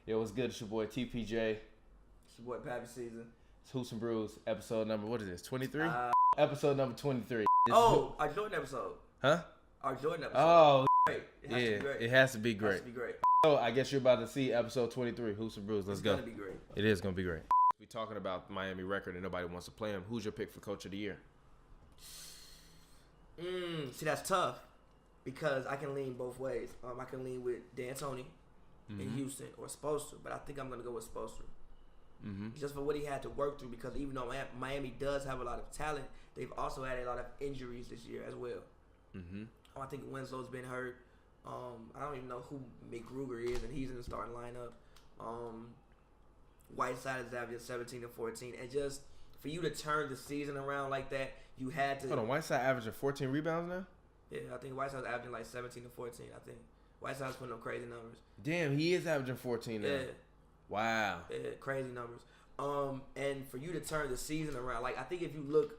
Yo, what's good? It's your boy TPJ. It's your boy Pappy Season. It's Hoops Brews, episode number, what is this, 23? Episode number 23. Our Jordan episode. Huh? Our Jordan episode. Oh, great. It has to be great. It has to be great. It has to be great. So, I guess you're about to see episode 23, Hoops and Brews. Let's go. It's going to be great. It is going to be great. We're talking about the Miami record and nobody wants to play him. Who's your pick for Coach of the Year? See, that's tough because I can lean both ways. I can lean with D'Antoni in Houston or Spoelstra, but I think I'm going to go with Spoelstra. Just for what he had to work through, because even though Miami does have a lot of talent, they've also had a lot of injuries this year as well. I think Winslow's been hurt. I don't even know who McGruger is, and he's in the starting lineup. Whiteside is averaging 17 and 14, and just for you to turn the season around like that, you had to. Hold on, Whiteside averaging 14 rebounds now? Yeah, I think Whiteside's averaging like 17 to 14. I think Whiteside's putting up crazy numbers. Damn, he is averaging 14 now. Yeah. Wow. Yeah, crazy numbers. And for you to turn the season around, like I think if you look,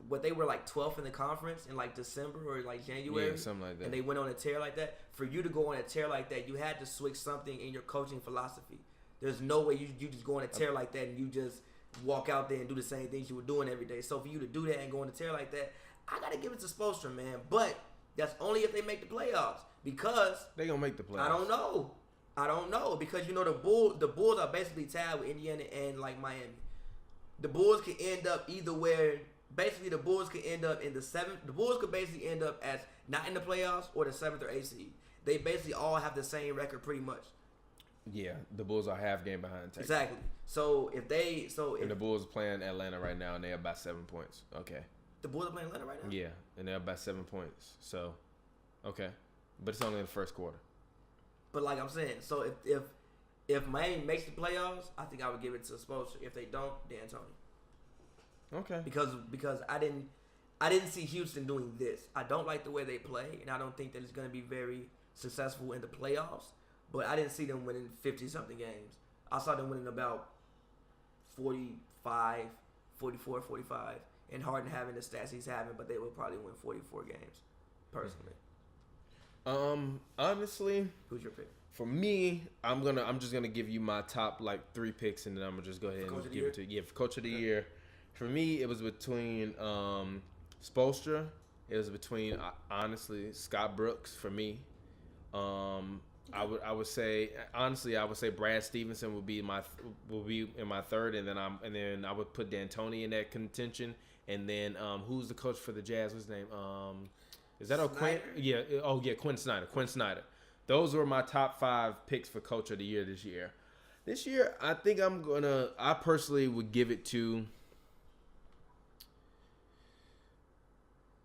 what they were like 12th in the conference in like December or like January, Yeah, something like that. and they went on a tear like that. For you to go on a tear like that, you had to switch something in your coaching philosophy. There's no way you just go on a tear like that and you just walk out there and do the same things you were doing every day. So for you to do that and go on a tear like that, I gotta give it to Spoelstra, man. But that's only if they make the playoffs, because They going to make the playoffs. I don't know because you know the Bulls are basically tied with Indiana and like Miami. The Bulls could end up either where. Basically, the Bulls could end up in the 7th. The Bulls could basically end up as not in the playoffs or the 7th or 8th seed. They basically all have the same record pretty much. Yeah, the Bulls are half game behind Texas. Exactly. So if And the Bulls playing Atlanta right now, and they're about 7 points. Okay. The Bulls are playing Atlanta right now. Yeah, and they're about 7 points. So, okay, but it's only in the first quarter. But like I'm saying, so if Miami makes the playoffs, I think I would give it to Spoelstra. If they don't, D'Antoni. Okay. Because I didn't see Houston doing this. I don't like the way they play, and I don't think that it's going to be very successful in the playoffs. But I didn't see them winning 50-something games. I saw them winning about 45, 44, 45, and Harden having the stats he's having, but they will probably win 44 games, personally. Honestly, Who's your pick? for me, I'm just gonna give you my top like 3 picks, and then I'm gonna just go ahead and give it to you. Yeah, for Coach of the Year. For me, it was between Spoelstra. It was between honestly Scott Brooks for me. I would say honestly Brad Stevenson will be in my third, and then I would put D'Antoni in that contention, and then who's the coach for the Jazz? What's his name? Is that Quinn? Yeah. Oh yeah, Quinn Snyder. Those were my top 5 picks for Coach of the Year this year. This year, I think I personally would give it to.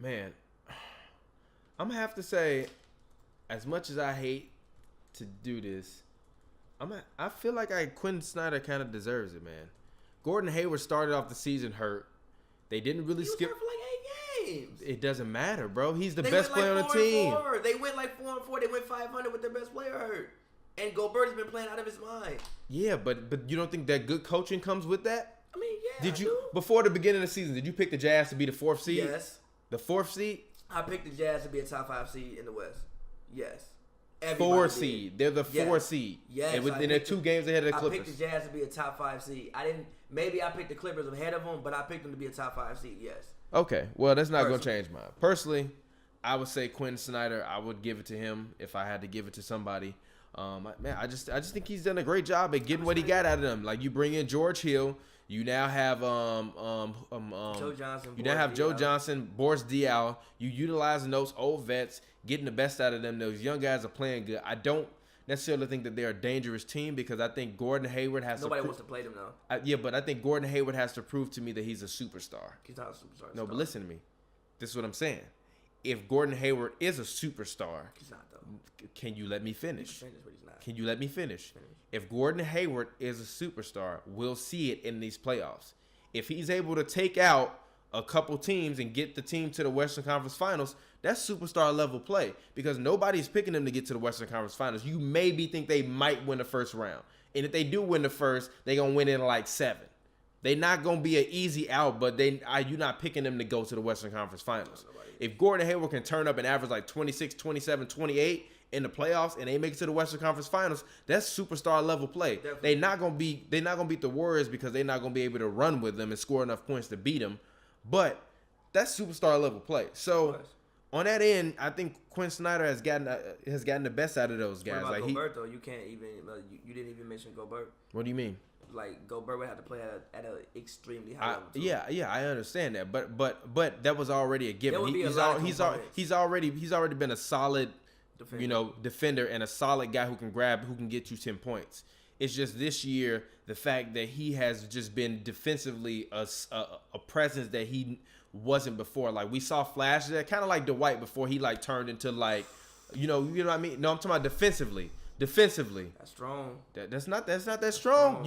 Man, I'm gonna have to say, as much as I hate to do this, I feel like Quinn Snyder kind of deserves it, man. Gordon Hayward started off the season hurt. They didn't really skip. He was hurt for like 8 games. It doesn't matter, bro. He's the best player on the team. They went like 4-4. They went 500 with their best player hurt. And Gobert's been playing out of his mind. Yeah, but you don't think that good coaching comes with that? I mean, yeah. Did you before the beginning of the season? Did you pick the Jazz to be the 4th seed? Yes. The 4th seed? I picked the Jazz to be a top 5 seed in the West. Yes. 4 seed. They're the 4 seed. Yes. And they're 2 games ahead of the Clippers. I picked the Jazz to be a top 5 seed. Maybe I picked the Clippers ahead of them, but I picked them to be a top 5 seed. Yes. Okay. Well, that's not going to change mine. Personally, I would say Quinn Snyder. I would give it to him if I had to give it to somebody. Man, I just think he's done a great job at getting what he got out of them. Like, you bring in George Hill. You now have Joe Johnson. You now have Joe Johnson, Boris Diaw. You utilizing those old vets, getting the best out of them. Those young guys are playing good. I don't necessarily think that they're a dangerous team, because I think Gordon Hayward has Nobody wants to play them though. Yeah, but I think Gordon Hayward has to prove to me that he's a superstar. He's not a superstar. No, but listen to me. This is what I'm saying. If Gordon Hayward is a superstar, he's not though. Can you let me finish? Finish, but he's not. Can you let me finish? If Gordon Hayward is a superstar, we'll see it in these playoffs. If he's able to take out a couple teams and get the team to the Western Conference Finals, that's superstar level play, because nobody's picking them to get to the Western Conference Finals. You maybe think they might win the first round. And if they do win the first, they're going to win in like 7. They're not going to be an easy out, but you're not picking them to go to the Western Conference Finals. If Gordon Hayward can turn up and average like 26, 27, 28, in the playoffs and they make it to the Western Conference Finals, that's superstar level play. Definitely. They're not gonna beat the Warriors because they're not gonna be able to run with them and score enough points to beat them. But that's superstar level play. So on that end, I think Quinn Snyder has gotten the best out of those guys. What about Gobert though? You can't even you didn't even mention Gobert. What do you mean? Like Gobert would have to play at an extremely high level. Yeah, I understand that, but that was already a given. He's already been a solid defender and a solid guy who can get you 10 points. It's just this year the fact that he has just been defensively a presence that he wasn't before. Like we saw flashes that kind of like Dwight before he like turned into like you know what I mean. No, I'm talking about defensively. That's strong. That's not that strong.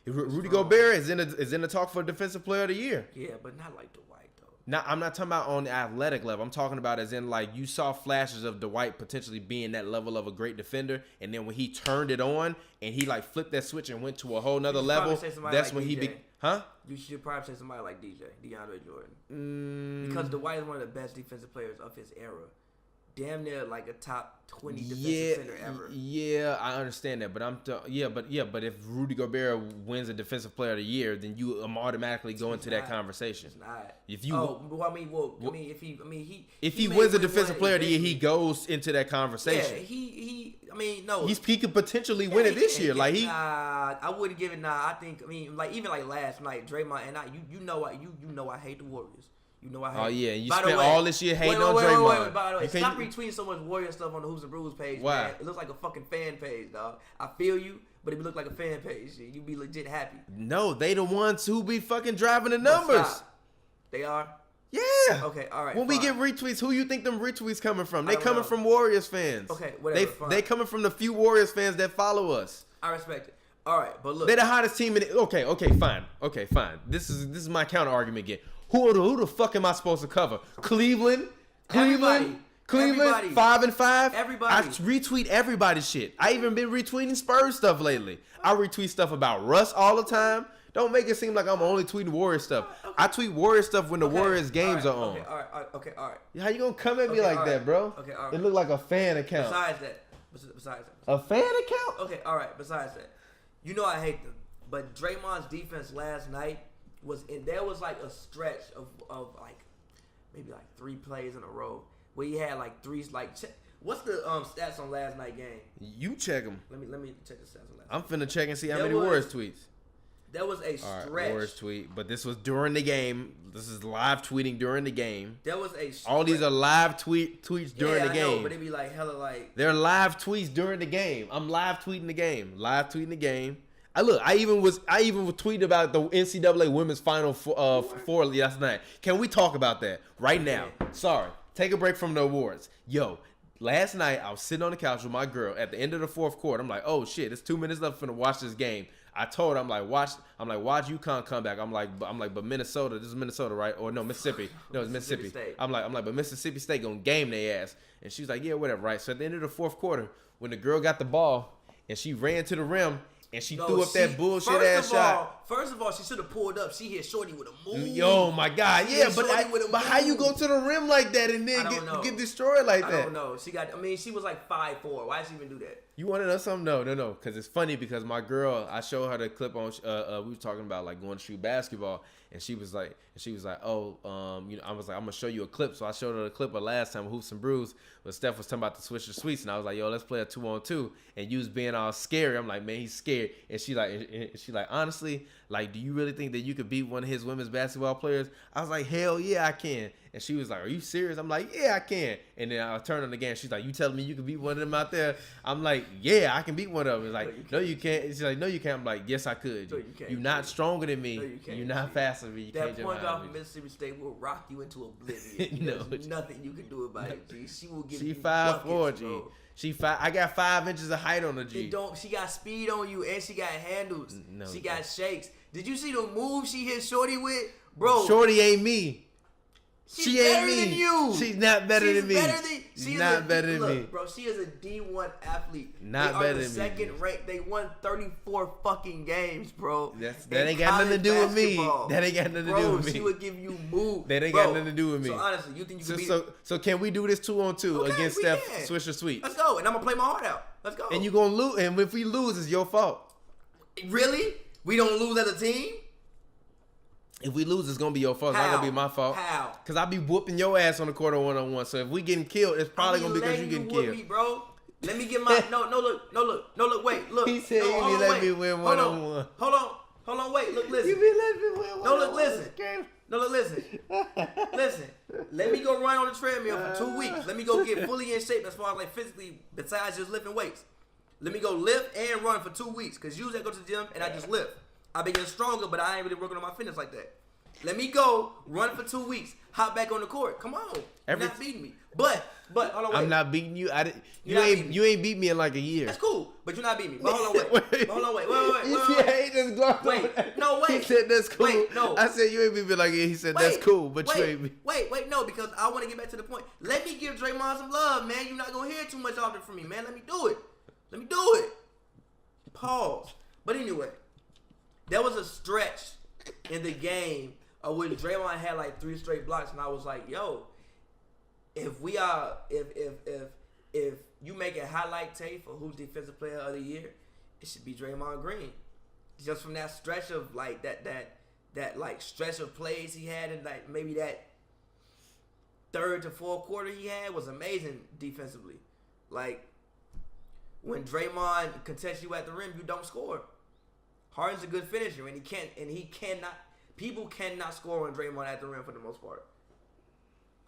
Rudy Gobert is in the talk for Defensive Player of the Year. Yeah, but not like Dwight though. Now I'm not talking about on the athletic level. I'm talking about as in like you saw flashes of Dwight potentially being that level of a great defender, and then when he turned it on and he like flipped that switch and went to a whole nother level, that's when DJ. Huh? You should probably say somebody like DeAndre Jordan, because Dwight is one of the best defensive players of his era. Damn near like a top 20 defensive center ever. Yeah, I understand that, but but if Rudy Gobert wins a Defensive Player of the Year, then you automatically go into that conversation. It's not. If you, if he wins a Defensive Player of the Year, he goes into that conversation. Yeah, he could potentially win it this year. Like I wouldn't give it. I think even like last night, Draymond and you know I hate the Warriors. You know I hate. Oh yeah, you spent all this year hating on Draymond. Wait, by the way, stop retweeting so much Warrior stuff on the Hoops Brews page. Why? Man. It looks like a fucking fan page, dog. I feel you, but it look like a fan page. You be legit happy. No, they the ones who be fucking driving the numbers. They are. Yeah. Okay. All right. When we get retweets, who you think them retweets coming from? They coming from Warriors fans. Okay. Whatever. They coming from the few Warriors fans that follow us. I respect it. All right, but look. They're the hottest team in it. Okay, fine. This is my counter argument again. Who the fuck am I supposed to cover? Cleveland, Everybody. 5-5. Everybody. I retweet everybody's shit. I even been retweeting Spurs stuff lately. I retweet stuff about Russ all the time. Don't make it seem like I'm only tweeting Warriors stuff. Okay. I tweet Warriors stuff when the Warriors games are on. Okay, all right. How you gonna come at me like that, bro? Okay, all right. It look like a fan account. Besides that. A fan account? Okay, all right. Besides that, you know I hate them, but Draymond's defense last night there was like a stretch of like maybe like 3 plays in a row where he had like threes. Like, what's the stats on last night game? You check them. Let me check the stats on last. I'm finna check and see how many Warriors tweets. There was a stretch. All right, Warriors tweet, but this was during the game. This is live tweeting during the game. There was a stretch. All these are live tweets during the game. Know, but it be like hella like. They're live tweets during the game. I'm live tweeting the game. I even was tweeting about the NCAA Women's Final Four last night. Can we talk about that right now? Sorry. Take a break from the awards. Yo, last night I was sitting on the couch with my girl at the end of the fourth quarter. I'm like, oh shit, it's 2 minutes left for to watch this game. I told her, watch UConn come back. I'm like, but Minnesota, this is Minnesota, right? Or no, Mississippi. No, it's Mississippi. State. I'm like, but Mississippi State gonna game their ass. And she's like, yeah, whatever, right? So at the end of the fourth quarter, when the girl got the ball and she ran to the rim, and she threw up that bullshit ass shot. First of all, she should have pulled up. She hit Shorty with a move. Yo, my God. Yeah, but how you go to the rim like that and then get destroyed like that? I don't know. She was like 5'4". Why did she even do that? You want to know something? No. Because it's funny because my girl, I showed her the clip on, we were talking about like going to shoot basketball. And she was like, oh, I was like, I'm gonna show you a clip. So I showed her the clip of last time Hoops and Brews, when Steph was talking about the Swisher Sweets, and I was like, yo, let's play a 2-on-2. And you was being all scary. I'm like, man, he's scared. And she like, honestly, like, do you really think that you could beat one of his women's basketball players? I was like, hell yeah, I can. And she was like, are you serious? I'm like, yeah, I can. And then I turned on the game. She's like, you telling me you can beat one of them out there? I'm like, yeah, I can beat one of them. It's like, no, you can't. She's like, no, you can't. I'm like, yes, I could. You're not stronger than me. You're not faster than me. You that point guard from Mississippi State will rock you into oblivion. There's nothing you can do about it, G. She will give you 5'4", G. I got 5 inches of height on her, G. She got speed on you, and she got handles. She got shakes. Did you see the move she hit Shorty with? Bro. Shorty ain't me. She ain't me. Than you. She's not better than me. She's not better than me. Bro, she is a D1 athlete. Not better than me. Second ranked. They won 34 fucking games, bro. That ain't got nothing to do with me. That ain't got nothing to do with me. She would give you moves. That ain't got nothing to do with me. So honestly, you think you can beat So can we do this 2-on-2 against Steph Swish or Sweet? Let's go. And I'm gonna play my heart out. Let's go. And you gonna lose. And if we lose, it's your fault. Really? We don't lose as a team? If we lose, it's gonna be your fault. It's not gonna be my fault. How? Cause I be whooping your ass on the court 1-on-1. So if we getting killed, it's probably gonna be because you getting killed. Me, bro. Let me get my no look. Wait, look. He said you be letting me win 1-on-1. Hold on. Wait, look, listen. You be letting me win 1-on-1. No, look, listen. No, look, listen. Listen. Let me go run on the treadmill for 2 weeks. Let me go get fully in shape as far as like physically, besides just lifting weights. Let me go lift and run for 2 weeks. Cause usually I go to the gym and I just lift. I been getting stronger, but I ain't really working on my fitness like that. Let me go run for 2 weeks. Hop back on the court. Come on, you're not beating me. But hold on, wait. I'm not beating you. You ain't beat me in like a year. That's cool, but you're not beating me. But hold on, wait. Wait. No, wait. He said that's cool. Wait, no. I said you ain't beat me like a year. He said that's cool, but you ain't. Wait, no, because I want to get back to the point. Let me give Draymond some love, man. You're not gonna hear too much often from me, man. Let me do it. Pause. But anyway, there was a stretch in the game of which Draymond had like 3 straight blocks, and I was like, yo, if you make a highlight tape for who's defensive player of the year, it should be Draymond Green. Just from that stretch of like that like stretch of plays he had, and like maybe that third to fourth quarter he had was amazing defensively. Like when Draymond contests you at the rim, you don't score. Harden's a good finisher, and he cannot. People cannot score on Draymond at the rim for the most part.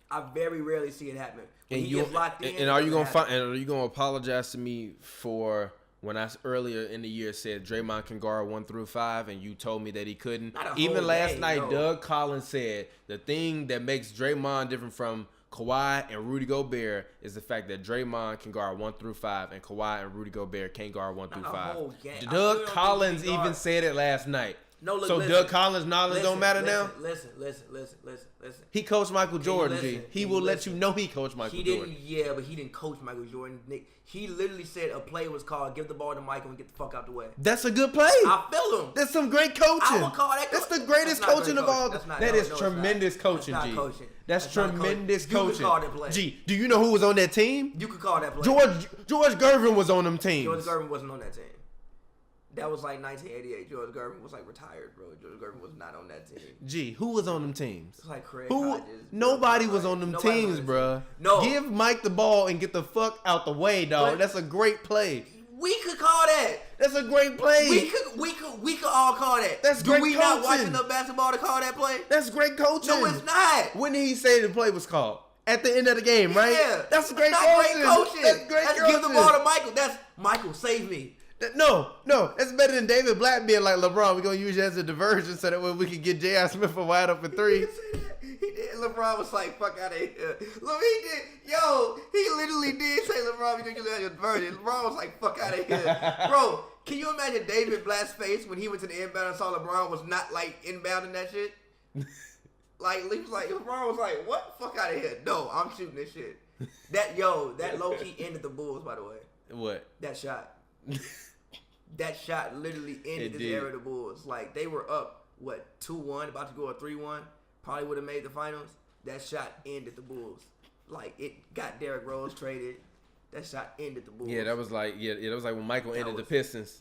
I very rarely see it happen. When he gets locked in. And are you gonna apologize to me for when I earlier in the year said Draymond can guard 1 through 5, and you told me that he couldn't? Even last night, Doug Collins said the thing that makes Draymond different from Kawhi and Rudy Gobert is the fact that Draymond can guard 1 through 5, and Kawhi and Rudy Gobert can't guard 1 through 5. Doug Collins even said it last night. No, look, so listen, Doug Collins' knowledge don't matter now? Listen. He coached Michael Jordan, G. He will let you know he coached Michael Jordan. Yeah, but he didn't coach Michael Jordan. Nick, he literally said a play was called, give the ball to Michael and get the fuck out the way. That's a good play. I feel him. That's some great coaching. I would call that That's the greatest coaching of all. That is tremendous coaching, G. That's tremendous coaching. You could call that play. G, do you know who was on that team? You could call that play. George Gervin was on them teams. George Gervin wasn't on that team. That was like 1988. George Gervin was like retired, bro. George Gervin was not on that team. Gee, who was on them teams? It's like Craig Hodges. Nobody was on them teams, bro. No. Give Mike the ball and get the fuck out the way, dog. That's a great play. We could call that. That's a great play. We could all call that. That's great coaching. Do we not watch enough basketball to call that play? That's great coaching. No, it's not. When did he say the play was called? At the end of the game, right? Yeah. That's great coaching. That's great coaching. Give the ball to Michael. That's Michael, save me. No, that's better than David Blatt being like, LeBron, we're going to use you as a diversion so that way we can get J.R. Smith a wide open 3. He did. LeBron was like, fuck out of here. Look, he literally did say LeBron, we're going to use you as a diversion. LeBron was like, fuck out of here. Bro, can you imagine David Blatt's face when he went to the inbound and saw LeBron was not like inbounding that shit? LeBron was like, what? Fuck out of here. No, I'm shooting this shit. That low-key ended the Bulls, by the way. What? That shot. That shot literally ended this era of the Bulls. Like, they were up, 2-1, about to go a 3-1. Probably would have made the finals. That shot ended the Bulls. Like, it got Derrick Rose traded. That shot ended the Bulls. Yeah, that was like when Michael ended the Pistons.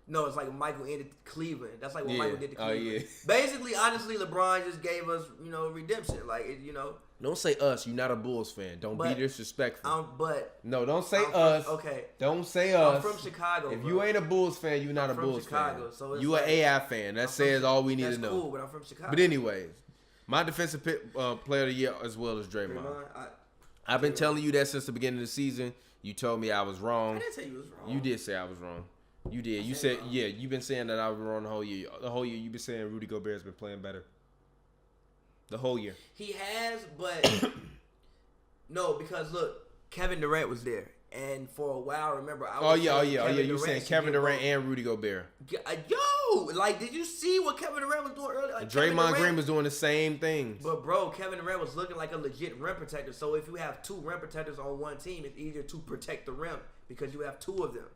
No, it's like when Michael ended Cleveland. That's like what Michael did to Cleveland. Oh, yeah. Basically, honestly, LeBron just gave us, redemption. Like, Don't say us. You're not a Bulls fan. Don't be disrespectful. No, don't say us. Okay. Don't say us. I'm from Chicago. If you ain't a Bulls fan, you're not a Bulls Chicago, fan. So you an AI fan. That says all we need to know. That's cool, but I'm from Chicago. But anyways, my defensive player of the year as well as Draymond. I've been telling you that since the beginning of the season. You told me I was wrong. I didn't say you was wrong. You did say I was wrong. You did. You said, you've been saying that I was wrong the whole year. The whole year you've been saying Rudy Gobert's been playing better. The whole year. He has, but no, because look, Kevin Durant was there. And for a while, remember, I was You saying Kevin Durant and Rudy Gobert. Yo, No, like, did you see what Kevin Durant was doing earlier? Like, Draymond Green was doing the same things. But bro, Kevin Durant was looking like a legit rim protector. So if you have 2 rim protectors on one team, it's easier to protect the rim because you have 2 of them.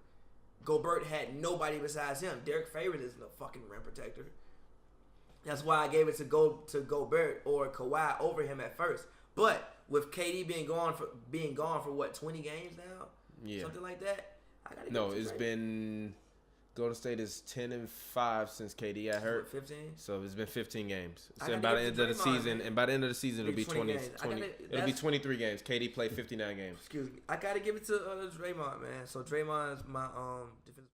Gobert had nobody besides him. Derek Favors isn't a fucking rim protector. That's why I gave it to Gobert or Kawhi over him at first. But with KD being gone for what, 20 games now? Yeah. Something like that. I gotta No, it's been Golden State is 10-5 since KD got hurt. 15. So it's been 15 games. So by the end of the season, and by the end of the season, it'll be 20. It'll be 23 games. KD played 59 games. Excuse me. I gotta give it to Draymond, man. So Draymond is my defensive.